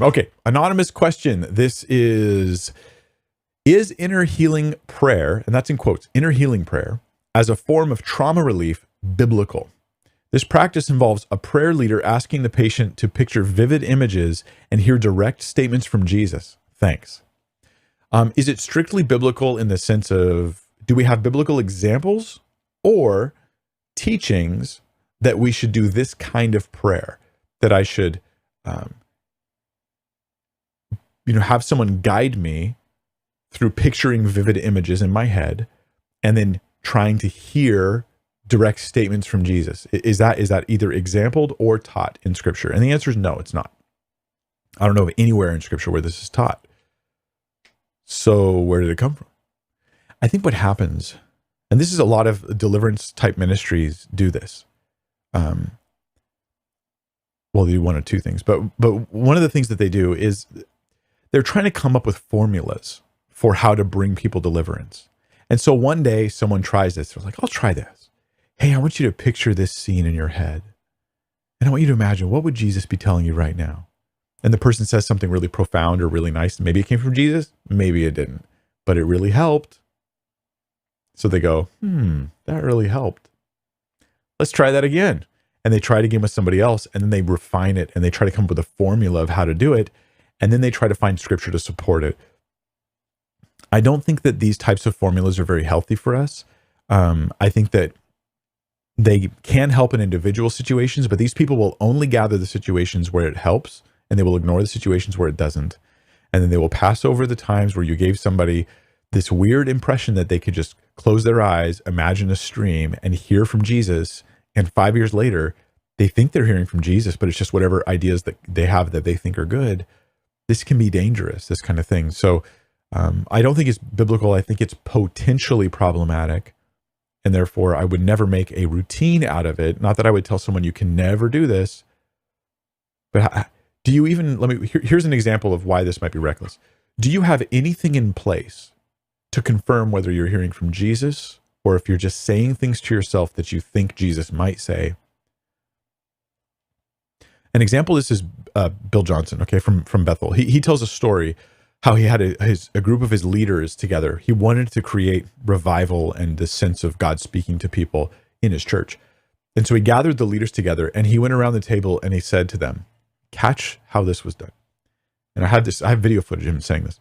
Okay, anonymous question. This is inner healing prayer, and that's in quotes, inner healing prayer, as a form of trauma relief biblical? This practice involves a prayer leader asking the patient to picture vivid images and hear direct statements from Jesus. Thanks. Is it strictly biblical in the sense of, do we have biblical examples or teachings that we should do this kind of prayer, that I should, have someone guide me through picturing vivid images in my head and then trying to hear direct statements from Jesus? Is that either exampled or taught in Scripture? And the answer is no, it's not. I don't know of anywhere in Scripture where this is taught. So where did it come from? I think what happens, and this is a lot of deliverance type ministries do this. Well, they do one of two things, but one of the things that they do is they're trying to come up with formulas for how to bring people deliverance. And so one day someone tries this. They're like, I'll try this. Hey, I want you to picture this scene in your head. And I want you to imagine, what would Jesus be telling you right now? And the person says something really profound or really nice. Maybe it came from Jesus. Maybe it didn't, but it really helped. So they go, that really helped. Let's try that again. And they try it again with somebody else, and then they refine it and they try to come up with a formula of how to do it. And then they try to find Scripture to support it. I don't think that these types of formulas are very healthy for us. I think that they can help in individual situations, but these people will only gather the situations where it helps, and they will ignore the situations where it doesn't. And then they will pass over the times where you gave somebody this weird impression that they could just close their eyes, imagine a stream, and hear from Jesus. And 5 years later, they think they're hearing from Jesus, but it's just whatever ideas that they have that they think are good. This can be dangerous, this kind of thing. So I don't think it's biblical. I think it's potentially problematic. And therefore, I would never make a routine out of it. Not that I would tell someone you can never do this. But do you even, here's an example of why this might be reckless. Do you have anything in place to confirm whether you're hearing from Jesus or if you're just saying things to yourself that you think Jesus might say? An example is Bill Johnson, okay, from Bethel. He tells a story how he had a group of his leaders together. He wanted to create revival and the sense of God speaking to people in his church. And so he gathered the leaders together and he went around the table and he said to them, catch how this was done. And I have video footage of him saying this.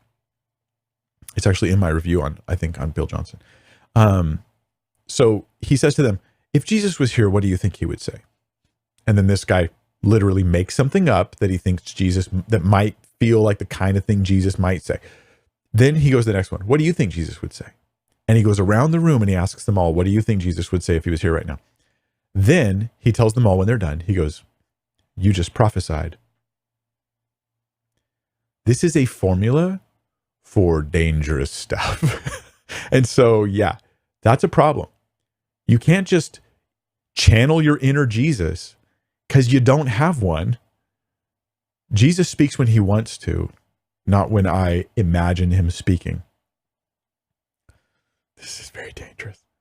It's actually in my review on Bill Johnson. So he says to them, if Jesus was here, what do you think he would say? And then this guy literally makes something up that he thinks Jesus, that might feel like the kind of thing Jesus might say. Then he goes to the next one. What do you think Jesus would say? And he goes around the room and he asks them all, what do you think Jesus would say if he was here right now? Then he tells them all when they're done, he goes, you just prophesied. This is a formula for dangerous stuff. And so, yeah, that's a problem. You can't just channel your inner Jesus because you don't have one. Jesus speaks when he wants to, not when I imagine him speaking. This is very dangerous.